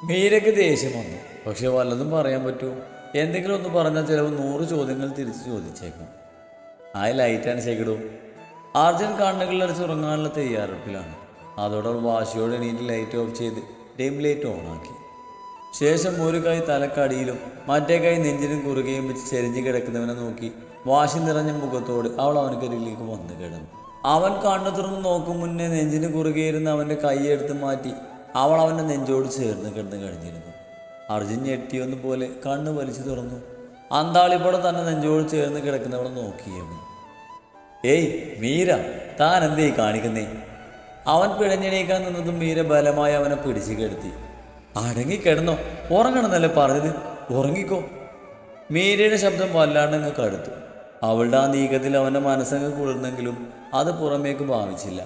മീരയ്ക്ക് ദേഷ്യം വന്നു. പക്ഷെ വല്ലതും പറയാൻ പറ്റുമോ? എന്തെങ്കിലും ഒന്ന് പറഞ്ഞാൽ ചിലപ്പോൾ 100 ചോദ്യങ്ങൾ തിരിച്ച് ചോദിച്ചേക്കും. ലൈറ്റാണ് ശേഖരവും. അർജുൻ കണ്ണുകളിലടച്ച് ഉറങ്ങാനുള്ള തയ്യാറെടുപ്പിലാണ്. അതോടെ വാശിയോടെ എണീറ്റ് ലൈറ്റ് ഓഫ് ചെയ്ത് ഡീം ലൈറ്റ് ഓണാക്കി. ശേഷം ഒരു കൈ തലക്കടിയിലും മറ്റേ കൈ നെഞ്ചിനും കുറുകയും വെച്ച് ചെരിഞ്ഞ് കിടക്കുന്നവനെ നോക്കി വാശി നിറഞ്ഞ മുഖത്തോട് അവൾ അവനക്കരികിലേക്ക് വന്നു കിടന്നു. അവൻ കണ്ണു തുറന്ന് നോക്കും മുന്നേ നെഞ്ചിന് കുറുകയിരുന്ന് അവൻ്റെ കൈയെടുത്ത് മാറ്റി അവൾ അവൻ്റെ നെഞ്ചോട് ചേർന്ന് കിടന്ന് കഴിഞ്ഞിരുന്നു. അർജുൻ ഞെട്ടിയൊന്നു പോലെ കണ്ണ് വലിച്ചു തുറന്നു. അന്താളിപ്പോടെ തന്നെ നെഞ്ചോട് ചേർന്ന് കിടക്കുന്നവളെ നോക്കിയവൻ. ഏയ് മീര, താൻ എന്തേ കാണിക്കുന്നേ? അവൻ പിഴഞ്ഞെണീക്കാൻ നിന്നതും മീര ബലമായി അവനെ പിടിച്ചു കിടത്തി. അടങ്ങിക്കിടന്നോ, ഉറങ്ങണമെന്നല്ലേ പറഞ്ഞത്, ഉറങ്ങിക്കോ. മീരയുടെ ശബ്ദം വല്ലാണ്ടങ്ങ് കടുത്തു. അവളുടെ ആ നീക്കത്തിൽ അവൻ്റെ മനസ്സങ്ങ് കുളിർന്നെങ്കിലും അത് പുറമേക്ക് ഭാവിച്ചില്ല.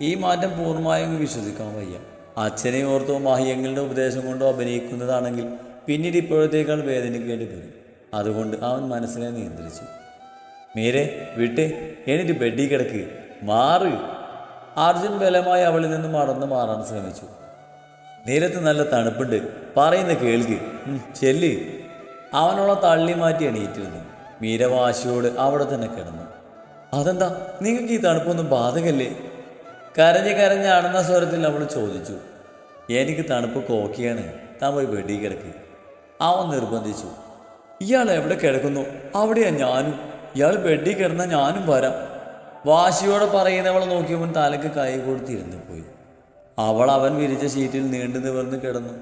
ഈ മാറ്റം പൂർണ്ണമായും വിശ്വസിക്കാൻ വയ്യ. അച്ഛനെ ഓർത്തോ മാഹിയങ്ങളുടെ ഉപദേശം കൊണ്ടോ അഭിനയിക്കുന്നതാണെങ്കിൽ പിന്നീട് ഇപ്പോഴത്തേക്കാൾ വേദനിക്കേണ്ടി വരും. അതുകൊണ്ട് അവൻ മനസ്സിനെ നിയന്ത്രിച്ചു. മീരെ വിട്ടേ, എന്നിട്ട് ബെഡി കിടക്ക്, മാറ്. അർജുൻ ബലമായി അവളിൽ നിന്ന് മടന്നു മാറാൻ ശ്രമിച്ചു. നീലത്ത് നല്ല തണുപ്പുണ്ട്, പറയുന്ന കേൾക്ക്, ചെല്ല്. അവനോളെ തള്ളി മാറ്റി എണീറ്റിരുന്നു. മീര വാശിയോട് അവിടെ തന്നെ കിടന്നു. അതെന്താ, നിങ്ങൾക്ക് ഈ തണുപ്പൊന്നും ബാധകല്ലേ? കരഞ്ഞ് അടന്ന സ്വരത്തിൽ അവൾ ചോദിച്ചു. എനിക്ക് തണുപ്പ് കോക്കിയാണ്, താൻ പോയി ബെഡി കിടക്ക്. അവൻ നിർബന്ധിച്ചു. ഇയാൾ എവിടെ കിടക്കുന്നു അവിടെയാ ഞാനും. ഇയാൾ ബെഡി കിടന്നാൽ ഞാനും വരാം. വാശിയോടെ പറയുന്നവളെ നോക്കിയവൻ തലക്ക് കൈ കൊടുത്തിരുന്നു പോയി. അവൾ അവൻ വിരിച്ച ഷീറ്റിൽ നീണ്ടു നിവർന്ന് കിടന്നു.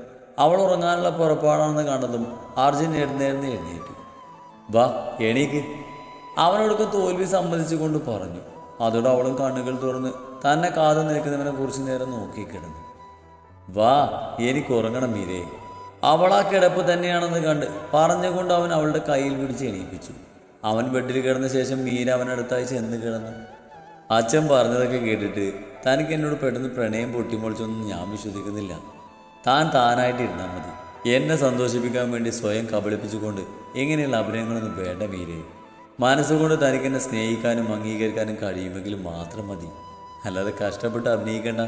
അവൾ ഉറങ്ങാനുള്ള പുറപ്പാടാണെന്ന് കണ്ടതും അർജുൻ എഴുന്നേറ്റു. വാ എണീക്ക്, അവനോടൊക്കെ തോൽവി സമ്മതിച്ചുകൊണ്ട് പറഞ്ഞു. അതോടെ അവളും കണ്ണുകൾ തുറന്ന് തന്നെ കാതു നിൽക്കുന്നവനെ കുറച്ചു നേരം നോക്കിക്കിടന്നു. വാ, എനിക്ക് ഉറങ്ങണം മീരേ. അവൾ ആ കിടപ്പ് തന്നെയാണെന്ന് കണ്ട് പറഞ്ഞുകൊണ്ട് അവൻ അവളുടെ കയ്യിൽ പിടിച്ച് എണീപ്പിച്ചു. അവൻ ബെഡിൽ കിടന്ന ശേഷം മീര അവനടുത്തായി ചെന്ന് കിടന്നു. അച്ഛൻ പറഞ്ഞതൊക്കെ കേട്ടിട്ട് തനിക്ക് എന്നോട് പെട്ടെന്ന് പ്രണയം പൊട്ടിമുളിച്ചൊന്നും ഞാൻ വിശ്വസിക്കുന്നില്ല. താനായിട്ട് ഇരുന്നാൽ മതി. എന്നെ സന്തോഷിപ്പിക്കാൻ വേണ്ടി സ്വയം കബളിപ്പിച്ചുകൊണ്ട് ഇങ്ങനെയുള്ള അഭിനയങ്ങളൊന്നും വേണ്ട മീരേ. മനസ്സുകൊണ്ട് തനിക്ക് എന്നെ സ്നേഹിക്കാനും അംഗീകരിക്കാനും കഴിയുമെങ്കിൽ മാത്രം മതി, അല്ലാതെ കഷ്ടപ്പെട്ട് അഭിനയിക്കേണ്ട.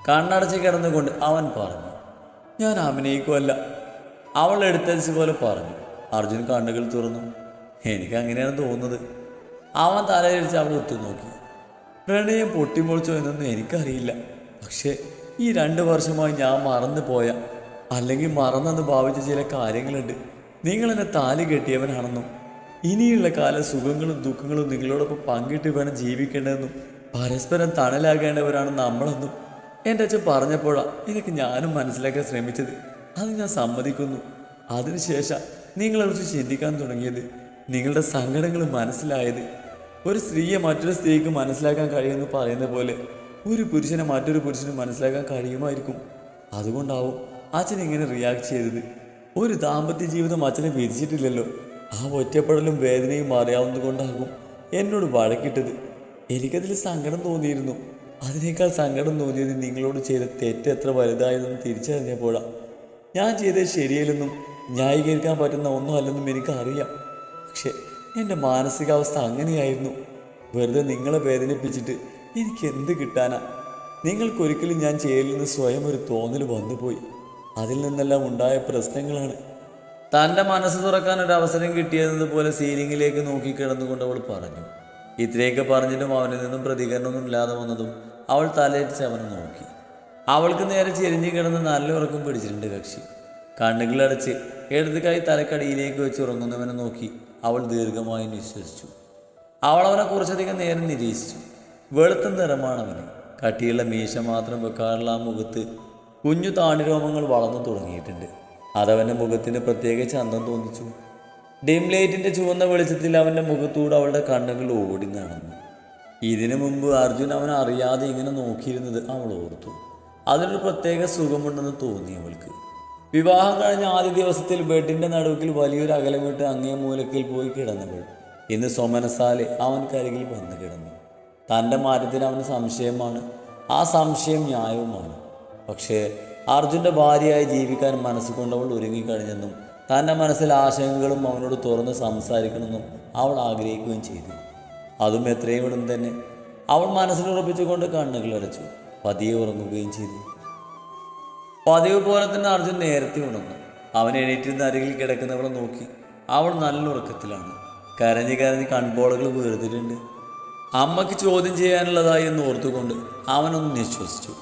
കണ്ണടച്ച് കിടന്നുകൊണ്ട് അവൻ പറഞ്ഞു. ഞാൻ അഭിനയിക്കുമല്ല, അവൾ എടുത്തരിച്ച് പോലെ പറഞ്ഞു. അർജുൻ കണ്ണുകൾ തുറന്നു. എനിക്കങ്ങനെയാണ് തോന്നുന്നത്. അവൻ തലയിരിച്ച് അവൾ ഉറ്റുനോക്കി. പ്രണയം പൊട്ടിമുളിച്ചോ എന്നൊന്നും എനിക്കറിയില്ല. പക്ഷേ ഈ 2 വർഷമായി ഞാൻ മറന്നു പോയ, അല്ലെങ്കിൽ മറന്നെന്ന് ഭാവിച്ച ചില കാര്യങ്ങളുണ്ട്. നിങ്ങളെന്നെ താലി കെട്ടിയവനാണെന്നും ഇനിയുള്ള കാല സുഖങ്ങളും ദുഃഖങ്ങളും നിങ്ങളോടൊപ്പം പങ്കിട്ട് വേണം ജീവിക്കേണ്ടതെന്നും പരസ്പരം തണലാകേണ്ടവരാണ് നമ്മളെന്നും എൻ്റെ അച്ഛൻ പറഞ്ഞപ്പോഴാണ് ഇതൊക്കെ ഞാനും മനസ്സിലാക്കാൻ ശ്രമിച്ചത്. അത് ഞാൻ സമ്മതിക്കുന്നു. അതിനുശേഷം നിങ്ങളെക്കുറിച്ച് ചിന്തിക്കാൻ തുടങ്ങിയത്, നിങ്ങളുടെ സങ്കടങ്ങൾ മനസ്സിലായത്. ഒരു സ്ത്രീയെ മറ്റൊരു സ്ത്രീക്ക് മനസ്സിലാക്കാൻ കഴിയുമെന്ന് പറയുന്ന പോലെ ഒരു പുരുഷനെ മറ്റൊരു പുരുഷന് മനസ്സിലാക്കാൻ കഴിയുമായിരിക്കും. അതുകൊണ്ടാവും അച്ഛൻ ഇങ്ങനെ റിയാക്ട് ചെയ്തത്. ഒരു ദാമ്പത്യ ജീവിതം അച്ഛനെ വിധിച്ചിട്ടില്ലല്ലോ. ആ ഒറ്റപ്പെടലും വേദനയും അറിയാവുന്നത് കൊണ്ടാകും എന്നോട് വഴക്കിട്ടത്. എനിക്കതിൽ സങ്കടം തോന്നിയിരുന്നു. അതിനേക്കാൾ സങ്കടം തോന്നിയത് നിങ്ങളോട് ചെയ്ത തെറ്റ് എത്ര വലുതായതെന്ന് തിരിച്ചറിഞ്ഞപ്പോഴാണ്. ഞാൻ ചെയ്തത് ശരിയല്ലെന്നും ന്യായീകരിക്കാൻ പറ്റുന്ന ഒന്നും അല്ലെന്നും എനിക്കറിയാം. പക്ഷെ എൻ്റെ മാനസികാവസ്ഥ അങ്ങനെയായിരുന്നു. വെറുതെ നിങ്ങളെ വേദനിപ്പിച്ചിട്ട് എനിക്ക് എന്ത് കിട്ടാനാ? നിങ്ങൾക്കൊരിക്കലും ഞാൻ ചെയ്യലെന്ന് സ്വയം ഒരു തോന്നൽ വന്നുപോയി. അതിൽ നിന്നെല്ലാം ഉണ്ടായ പ്രശ്നങ്ങളാണ്. തൻ്റെ മനസ്സ് തുറക്കാൻ ഒരു അവസരം കിട്ടിയതുപോലെ സീലിങ്ങിലേക്ക് നോക്കിക്കിടന്നുകൊണ്ട് അവൾ പറഞ്ഞു. ഇത്രയൊക്കെ പറഞ്ഞിട്ടും അവനിൽ നിന്നും പ്രതികരണമൊന്നും ഇല്ലാതെ വന്നതും അവൾ തലയിച്ച് അവനെ നോക്കി. അവൾക്ക് നേരെ ചെരിഞ്ഞു കിടന്ന് നല്ല ഉറക്കം പിടിച്ചിട്ടുണ്ട് കക്ഷി. കണ്ണുകളടച്ച് ഇടത് കൈ തലക്കടിയിലേക്ക് വെച്ച് ഉറങ്ങുന്നവനെ നോക്കി അവൾ ദീർഘമായി നിശ്വസിച്ചു. അവൾ അവനെ കുറച്ചധികം നേരം നിരീക്ഷിച്ചു. വെളുത്ത നിറമാണവന്. കട്ടിയുള്ള മീശ മാത്രം വെക്കാറുള്ള ആ മുഖത്ത് കുഞ്ഞു താണിരോമങ്ങൾ വളർന്നു തുടങ്ങിയിട്ടുണ്ട്. അതവൻ്റെ മുഖത്തിന് പ്രത്യേക ചന്തം തോന്നിച്ചു. ഡിം ലൈറ്റിൻ്റെ ചുവന്ന വെളിച്ചത്തിൽ അവൻ്റെ മുഖത്തൂടെ അവളുടെ കണ്ണുകൾ ഓടി നടന്നു. ഇതിനു മുമ്പ് അർജുൻ അവനെ അറിയാതെ ഇങ്ങനെ നോക്കിയിരുന്നത് അവൾ ഓർത്തു. അതിനൊരു പ്രത്യേക സുഖമുണ്ടെന്ന് തോന്നി അവൾക്ക്. വിവാഹം കഴിഞ്ഞ ആദ്യ ദിവസത്തിൽ ബെഡിൻ്റെ നടുക്കിൽ വലിയൊരു അകലമിട്ട് അങ്ങേ മൂലക്കിൽ പോയി കിടന്നവൾ ഇന്ന് സ്വമനസാലെ അവൻ കരികിൽ വന്ന് കിടന്നു. തൻ്റെ മാറ്റത്തിന് അവന് സംശയമാണ്. ആ സംശയം ന്യായവുമാണ്. പക്ഷേ അർജുൻ്റെ ഭാര്യയായി ജീവിക്കാൻ മനസ്സുകൊണ്ടവൾ ഒരുങ്ങിക്കഴിഞ്ഞെന്നും തൻ്റെ മനസ്സിൽ ആശങ്കകളും അവനോട് തുറന്ന് സംസാരിക്കണമെന്നും അവൾ ആഗ്രഹിക്കുകയും ചെയ്തു. അതും എത്രയും ഉടൻ തന്നെ അവൾ മനസ്സിലുറപ്പിച്ചുകൊണ്ട് കണ്ണുകളടച്ചു. പതിയെ ഉറങ്ങുകയും ചെയ്തു. പതിവ് പോലെ തന്നെ അർജുൻ നേരത്തെ ഉണർന്നു. അവൻ എണീറ്റിരുന്ന അരികിൽ കിടക്കുന്നവളെ നോക്കി. അവൾ നല്ല ഉറക്കത്തിലാണ്. കരഞ്ഞ് കരഞ്ഞ് കൺപോളകൾ വീർത്തിട്ടുണ്ട്. അമ്മയ്ക്ക് ചോദ്യം ചെയ്യാനുള്ളതായി എന്ന് ഓർത്തുകൊണ്ട് അവനൊന്ന് നിശ്വസിച്ചു.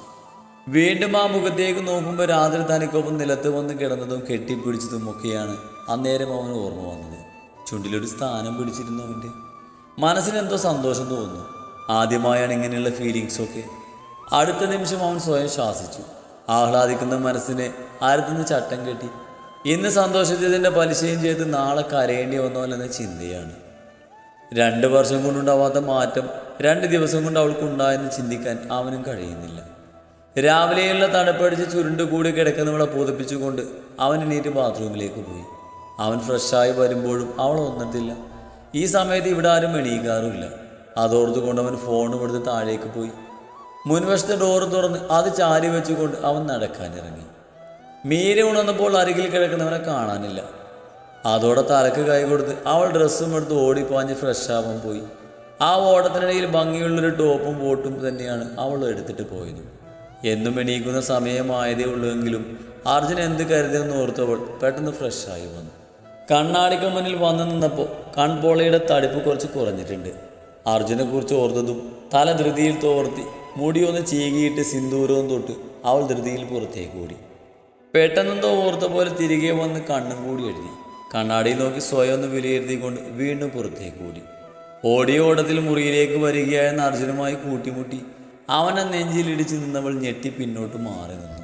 വീണ്ടും ആ മുഖത്തേക്ക് നോക്കുമ്പോൾ രാത്രി തനിക്കൊപ്പം നിലത്ത് വന്ന് കിടന്നതും കെട്ടിപ്പിടിച്ചതും ഒക്കെയാണ് അന്നേരം അവന് ഓർമ്മ വന്നത്. ചുണ്ടിലൊരു സ്ഥാനം പിടിച്ചിരുന്നു. അവൻ്റെ മനസ്സിനെന്തോ സന്തോഷം തോന്നുന്നു. ആദ്യമായാണ് ഇങ്ങനെയുള്ള ഫീലിങ്സൊക്കെ. അടുത്ത നിമിഷം അവൻ സ്വയം ശ്വാസിച്ചു. ആഹ്ലാദിക്കുന്ന മനസ്സിനെ ആരത്തുനിന്ന് ചട്ടം കെട്ടി. ഇന്ന് സന്തോഷിച്ചതിൻ്റെ പലിശയും ചെയ്ത് നാളെ കരയേണ്ടി വന്നോലെന്ന ചിന്തയാണ്. 2 വർഷം കൊണ്ടുണ്ടാവാത്ത മാറ്റം 2 ദിവസം കൊണ്ട് അവൾക്കുണ്ടായെന്ന് ചിന്തിക്കാൻ അവനും കഴിയുന്നില്ല. രാവിലെയുള്ള തണുപ്പടിച്ച് ചുരുണ്ടുകൂടി കിടക്കുന്നവളെ പൂതിപ്പിച്ചുകൊണ്ട് അവൻ എണീറ്റ് ബാത്റൂമിലേക്ക് പോയി. അവൻ ഫ്രഷായി വരുമ്പോഴും അവൾ ഒന്നിട്ടില്ല. ഈ സമയത്ത് ഇവിടെ ആരും എണീക്കാറുമില്ല. അതോർത്തുകൊണ്ട് അവൻ ഫോണും എടുത്ത് താഴേക്ക് പോയി. മുൻവശത്തെ ഡോറ് തുറന്ന് അത് ചാരി വെച്ചുകൊണ്ട് അവൻ നടക്കാനിറങ്ങി. മീര ഉണർന്നപ്പോൾ അരികിൽ കിടക്കുന്നവനെ കാണാനില്ല. അതോടെ തലക്ക് കൈ കൊടുത്ത് അവൾ ഡ്രസ്സും എടുത്ത് ഓടിപ്പാഞ്ഞ് ഫ്രഷാവാൻ പോയി. ആ ഓട്ടത്തിനിടയിൽ ഭംഗിയുള്ളൊരു ടോപ്പും ബോട്ടും തന്നെയാണ് അവൾ എടുത്തിട്ട് പോയത്. എന്നും എണീക്കുന്ന സമയമായതേ ഉള്ളൂവെങ്കിലും അർജുൻ എന്ത് കരുതിയെന്ന് ഓർത്തവൾ പെട്ടെന്ന് ഫ്രഷായി വന്നു. കണ്ണാടിക്ക് മുന്നിൽ വന്നു നിന്നപ്പോൾ കൺപോളയുടെ തടിപ്പ് കുറച്ച് കുറഞ്ഞിട്ടുണ്ട്. അർജുനെ കുറിച്ച് ഓർത്തതും തല ധൃതിയിൽ തോർത്തി മുടിയൊന്ന് ചീകിയിട്ട് സിന്ദൂരവും തൊട്ട് അവൾ ധൃതിയിൽ പുറത്തേക്ക് ഓടി. പെട്ടെന്നെന്തോ ഓർത്ത പോലെ തിരികെ വന്ന് കണ്ണും കൂടി എഴുതി. കണ്ണാടിയിൽ നോക്കി സ്വയം ഒന്ന് വിലയിരുത്തിക്കൊണ്ട് വീണ്ടും പുറത്തേക്ക് ഓടി. ഓടിയ ഓട്ടത്തിൽ മുറിയിലേക്ക് വരികയായെന്ന് അർജുനുമായി കൂട്ടിമുട്ടി അവനെ നെഞ്ചിലിടിച്ച് നിന്നവൾ ഞെട്ടി പിന്നോട്ട് മാറി നിന്നു.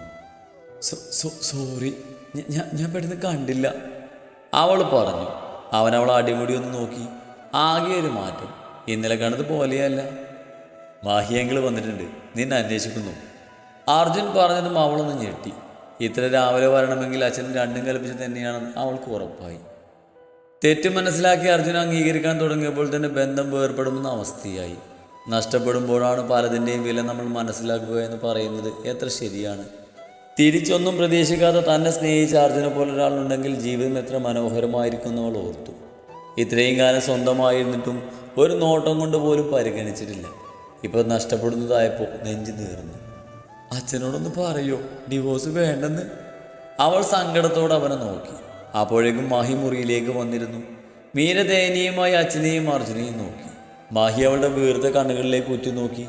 സോറി, ഞാൻ പെട്ടെന്ന് കണ്ടില്ല, അവൾ പറഞ്ഞു. അവൾ അടിമുടി ഒന്ന് നോക്കി. ആകെ ഒരു മാറ്റം. ഇന്നലെ കണ്ടത് പോലെയല്ല. മാഹിയങ്കിൾ വന്നിട്ടുണ്ട്, നിന്നെ അന്വേഷിക്കുന്നു, അർജുൻ പറഞ്ഞതും അവളൊന്ന് ഞെട്ടി. ഇത്ര രാവിലെ വരണമെങ്കിൽ അച്ഛൻ രണ്ടും കൽപ്പിച്ച് തന്നെയാണെന്ന് അവൾക്ക് ഉറപ്പായി. തെറ്റ് മനസ്സിലാക്കി അർജുൻ അംഗീകരിക്കാൻ തുടങ്ങിയപ്പോൾ തന്നെ ബന്ധം വേർപ്പെടുമെന്ന അവസ്ഥയായി. നഷ്ടപ്പെടുമ്പോഴാണ് പലതിൻ്റെയും വില നമ്മൾ മനസ്സിലാക്കുക എന്ന് പറയുന്നത് എത്ര ശരിയാണ്. തിരിച്ചൊന്നും പ്രതീക്ഷിക്കാതെ തന്നെ സ്നേഹിച്ച അർജുനെ പോലെ ഒരാളുണ്ടെങ്കിൽ ജീവിതം എത്ര മനോഹരമായിരിക്കും എന്ന് അവൾ ഓർത്തു. ഇത്രയും കാലം സ്വന്തമായിരുന്നിട്ടും ഒരു നോട്ടം കൊണ്ട് പോലും പരിഗണിച്ചിട്ടില്ല. ഇപ്പോൾ നഷ്ടപ്പെടുന്നതായപ്പോൾ നെഞ്ചു നീർന്നു. അച്ഛനോടൊന്ന് പറയോ ഡിവോഴ്സ് വേണ്ടെന്ന്? അവൾ സങ്കടത്തോടെ അവനെ നോക്കി. അപ്പോഴേക്കും മാഹി മുറിയിലേക്ക് വന്നിരുന്നു. മീര ദയനീയമായി അച്ഛനെയും അർജുനെയും നോക്കി. മാഹി അവളുടെ വീർത്ത കണ്ണുകളിലേക്ക് ഉറ്റുനോക്കി.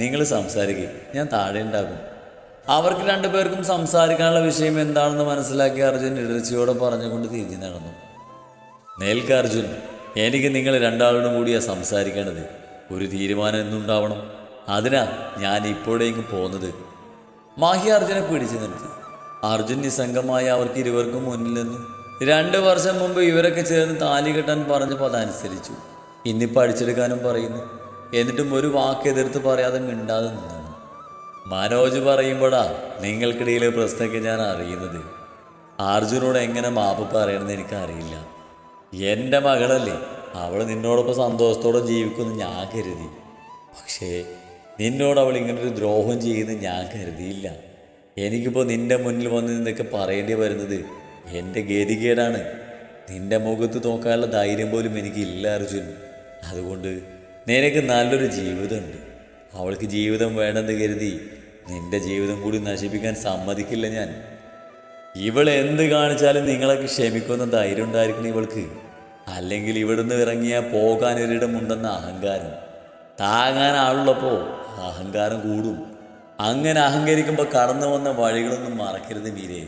നിങ്ങൾ സംസാരിക്കുക, ഞാൻ താഴെ ഉണ്ടാകും. അവർക്ക് 2 പേർക്കും സംസാരിക്കാനുള്ള വിഷയം എന്താണെന്ന് മനസ്സിലാക്കി അർജുൻ ഇടർച്ചയോടെ പറഞ്ഞുകൊണ്ട് തിരിഞ്ഞു നടന്നു. നേൽക്ക് അർജുൻ, എനിക്ക് നിങ്ങൾ 2 ആളോടും കൂടിയാണ് സംസാരിക്കേണ്ടത്. ഒരു തീരുമാനം എന്നുണ്ടാവണം. അതിനാ ഞാൻ ഇപ്പോഴേക്കും പോകുന്നത്. മാഹി അർജുനെ പിടിച്ചു നിർത്തി. അർജുൻ നിസ്സംഗമായി അവർക്ക് ഇരുവർക്കും മുന്നിൽ നിന്നു. 2 വർഷം മുമ്പ് ഇവരൊക്കെ ചേർന്ന് താലി കെട്ടാൻ പറഞ്ഞപ്പോൾ അതനുസരിച്ചു. ഇന്നിപ്പോൾ അടിച്ചെടുക്കാനും പറയുന്നു. എന്നിട്ടും ഒരു വാക്ക് എതിർത്ത് പറയാതെ മിണ്ടാതെ നിന്നു. മനോജ് പറയുമ്പോഴാ നിങ്ങൾക്കിടയിലെ പ്രശ്നമൊക്കെ ഞാൻ അറിയുന്നത്. അർജുനോട് എങ്ങനെ മാപ്പ് പറയണമെന്ന് എനിക്കറിയില്ല. എൻ്റെ മകളല്ലേ, അവൾ നിന്നോടൊപ്പം സന്തോഷത്തോടെ ജീവിക്കുമെന്ന് ഞാൻ കരുതി. പക്ഷേ നിന്നോട് അവൾ ഇങ്ങനൊരു ദ്രോഹം ചെയ്യുമെന്ന് ഞാൻ കരുതിയില്ല. എനിക്കിപ്പോൾ നിൻ്റെ മുന്നിൽ വന്ന് നിന്നൊക്കെ പറയേണ്ടി വരുന്നത് എൻ്റെ ഗതികേടാണ്. നിൻ്റെ മുഖത്ത് നോക്കാനുള്ള ധൈര്യം പോലും എനിക്കില്ല അർജുൻ. അതുകൊണ്ട് നിനക്ക് നല്ലൊരു ജീവിതമുണ്ട്. അവൾക്ക് ജീവിതം വേണമെന്ന് കരുതി നിൻ്റെ ജീവിതം കൂടി നശിപ്പിക്കാൻ സമ്മതിക്കില്ല ഞാൻ. ഇവൾ എന്ത് കാണിച്ചാലും നിങ്ങളൊക്കെ ക്ഷമിക്കുന്ന ധൈര്യം ഉണ്ടായിരിക്കണം ഇവൾക്ക്. അല്ലെങ്കിൽ ഇവിടുന്ന് ഇറങ്ങിയാൽ പോകാനൊരിടമുണ്ടെന്ന അഹങ്കാരം. താങ്ങാൻ ആളുള്ളപ്പോൾ അഹങ്കാരം കൂടും. അങ്ങനെ അഹങ്കരിക്കുമ്പോൾ കടന്നു വന്ന വഴികളൊന്നും മറക്കരുത് മീരേ,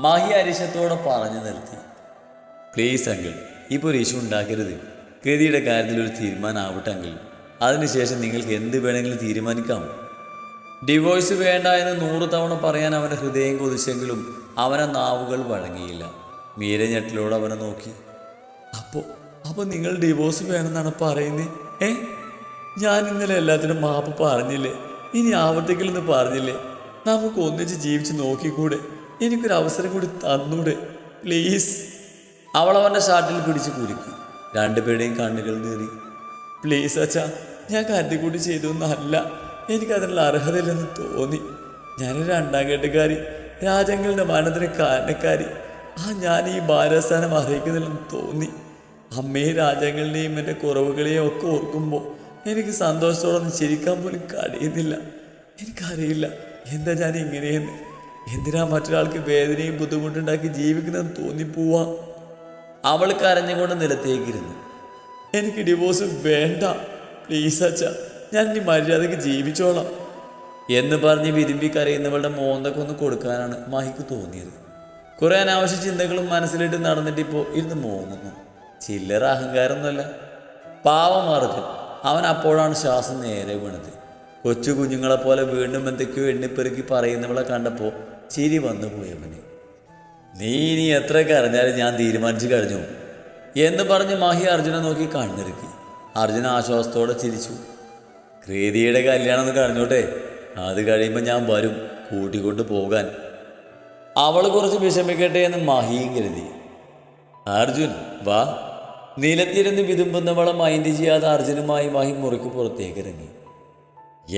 മാഹി അരിശത്തോടെ പറഞ്ഞു നിർത്തി. പ്ലീസ് അങ്കിൾ, ഇപ്പോൾ ഒരു ഇഷ്യൂ ഉണ്ടാക്കരുത്. കൃതിയുടെ കാര്യത്തിൽ ഒരു തീരുമാനം ആവട്ടെ അങ്കിൾ. അതിനുശേഷം നിങ്ങൾക്ക് എന്ത് വേണമെങ്കിലും തീരുമാനിക്കാം. ഡിവോഴ്സ് വേണ്ട എന്ന് 100 തവണ പറയാൻ അവൻ്റെ ഹൃദയം കൊതിച്ചെങ്കിലും അവനെ നാവുകൾ വഴങ്ങിയില്ല. മീര ഞെട്ടിലോട് അവനെ നോക്കി. അപ്പോൾ നിങ്ങൾ ഡിവോഴ്സ് വേണമെന്നാണ് പറയുന്നത്? ഞാൻ ഇന്നലെ എല്ലാത്തിനും മാപ്പ് പറഞ്ഞില്ലേ? ഇനി ആവർത്തിക്കലെന്ന് പറഞ്ഞില്ലേ? നമുക്ക് ഒന്നിച്ച് ജീവിച്ച് നോക്കിക്കൂടെ? എനിക്കൊരു അവസരം കൂടി തന്നൂടെ പ്ലീസ്? അവളവൻ്റെ ഷർട്ടിൽ പിടിച്ച് കുലുക്കി. 2 പേരുടെയും കണ്ണുകൾ നീറി. പ്ലീസ് അച്ഛാ, ഞാൻ കരുതിക്കൂട്ടി ചെയ്തൊന്നല്ല. എനിക്കതിനുള്ള അർഹതയില്ലെന്ന് തോന്നി. ഞാനൊരു 2ാം കെട്ടുകാരി, രാജങ്ങളുടെ മരണത്തിന് കാരണക്കാരി. ഞാൻ ഈ ഭാരസ്ഥാനം അറിയിക്കുന്നില്ലെന്ന് തോന്നി. അമ്മയും രാജങ്ങളുടെയും എൻ്റെ കുറവുകളെയും ഒക്കെ ഓർക്കുമ്പോൾ എനിക്ക് സന്തോഷത്തോടെ ചിരിക്കാൻ പോലും കഴിയുന്നില്ല. എനിക്കറിയില്ല എന്താ ഞാൻ ഇങ്ങനെയെന്ന്, എന്തിനാ മറ്റൊരാൾക്ക് വേദനയും ബുദ്ധിമുട്ടുണ്ടാക്കി ജീവിക്കണമെന്ന് തോന്നിപ്പോവാ. അവൾ കരഞ്ഞുകൊണ്ട് നിലത്തേക്കിരുന്നു. എനിക്ക് ഡിവോഴ്സ് വേണ്ട, പ്ലീസ് അച്ഛ, ഞാൻ ഇനി മര്യാദയ്ക്ക് ജീവിച്ചോളാം എന്ന് പറഞ്ഞ് വിരുമ്പി കരയുന്നവളുടെ മോന്തൊക്കെ ഒന്ന് കൊടുക്കാനാണ് മഹിക്ക് തോന്നിയത്. കുറേ അനാവശ്യ ചിന്തകളും മനസ്സിലിട്ട് നടന്നിട്ടിപ്പോൾ ഇരുന്ന് മോങ്ങുന്നു. ചില്ലറ അഹങ്കാരമൊന്നുമല്ല. പാവം അർജുൻ. അവൻ അപ്പോഴാണ് ശ്വാസം നേരെ വീണത്. കൊച്ചു കുഞ്ഞുങ്ങളെപ്പോലെ വീണ്ടും എന്തൊക്കെയോ എണ്ണിപ്പെറുക്കി പറയുന്നവളെ കണ്ടപ്പോൾ ചിരി വന്നു പോയവന്. നീ ഇനി എത്ര കരഞ്ഞാലും ഞാൻ തീരുമാനിച്ചു കഴിഞ്ഞു എന്ന് പറഞ്ഞ് മഹി അർജുനെ നോക്കി കണ്ണിറുക്കി. അർജുന ആശ്വാസത്തോടെ ചിരിച്ചു. കൃതിയുടെ കല്യാണം ഒന്ന് കഴിഞ്ഞോട്ടെ, അത് കഴിയുമ്പോൾ ഞാൻ വരും കൂട്ടിക്കൊണ്ട് പോകാൻ. അവൾ കുറച്ച് വിഷമിക്കട്ടെ എന്ന് മഹിയും കരുതി. അർജുൻ വാ. നിലത്തിരുന്ന് വിതുമ്പുന്നവളെ മൈൻഡ് ചെയ്യാതെ അർജുനുമായി മഹി മുറിക്ക് പുറത്തേക്ക് ഇറങ്ങി.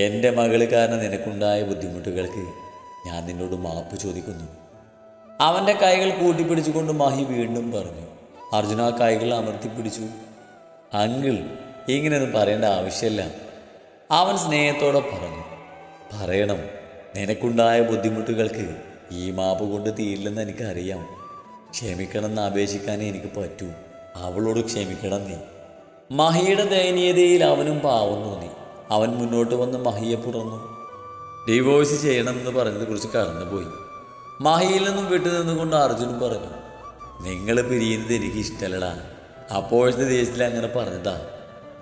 എൻ്റെ മകൾ കാരണം നിനക്കുണ്ടായ ബുദ്ധിമുട്ടുകൾക്ക് ഞാൻ നിന്നോട് മാപ്പ് ചോദിക്കുന്നു. അവൻ്റെ കൈകൾ കൂട്ടിപ്പിടിച്ചുകൊണ്ട് മഹി വീണ്ടും പറഞ്ഞു. അർജുന ആ കൈകൾ അമർത്തിപ്പിടിച്ചു. അങ്കിൾ, ഇങ്ങനെയൊന്നും പറയേണ്ട ആവശ്യമില്ല, അവൻ സ്നേഹത്തോടെ പറഞ്ഞു. പറയണം, നിനക്കുണ്ടായ ബുദ്ധിമുട്ടുകൾക്ക് ഈ മാപ്പ് കൊണ്ട് തീരില്ലെന്ന് എനിക്കറിയാം. ക്ഷമിക്കണമെന്ന് അപേക്ഷിക്കാനേ എനിക്ക് പറ്റൂ. അവളോട് ക്ഷമിക്കണം നീ. മഹിയുടെ ദയനീയതയിൽ അവനും പാവം തോന്നി. അവൻ മുന്നോട്ട് വന്ന് മഹിയെ പുറന്നു. ഡിവോഴ്സ് ചെയ്യണമെന്ന് പറഞ്ഞതിനെക്കുറിച്ച് കടന്നുപോയി. മഹിയിൽ നിന്നും വിട്ടുനിന്നുകൊണ്ട് അർജുനും പറഞ്ഞു. നിങ്ങൾ പിരിയുന്നത് എനിക്ക് ഇഷ്ടമല്ലടാ. അപ്പോഴത്തെ ദേശത്തിൽ അങ്ങനെ പറഞ്ഞതാ.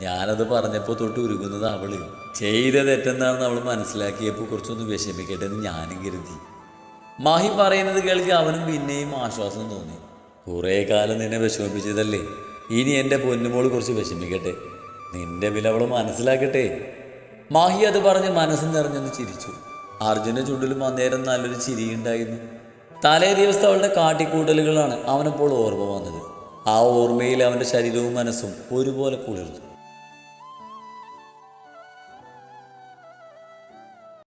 ഞാനത് പറഞ്ഞപ്പോൾ തൊട്ട് ഉരുകുന്നത് അവള് ചെയ്ത തെറ്റെന്താണെന്ന് അവൾ മനസ്സിലാക്കിയപ്പോൾ കുറച്ചൊന്ന് വിഷമിക്കട്ടെ എന്ന് ഞാനും കരുതി. മഹി പറയുന്നത് കേൾക്കി അവനും പിന്നെയും ആശ്വാസം തോന്നി. കുറേ കാലം നിന്നെ വിഷമിപ്പിച്ചതല്ലേ, ഇനി എൻ്റെ പൊന്നുമോൾ കുറച്ച് വിഷമിക്കട്ടെ, നിന്റെ വില അവൾ മനസ്സിലാക്കട്ടെ. മഹി അത് പറഞ്ഞ് മനസ്സ് നിറഞ്ഞൊന്ന് ചിരിച്ചു. അർജുൻ്റെ ചുണ്ടിലും അന്നേരം നല്ലൊരു ചിരിയുണ്ടായിരുന്നു. തലേ ദിവസത്തെ അവളുടെ കാട്ടിക്കൂട്ടലുകളാണ് അവനപ്പോൾ ഓർമ്മ വന്നത്. ആ ഓർമ്മയിൽ അവൻ്റെ ശരീരവും മനസ്സും ഒരുപോലെ കുളിർന്നു.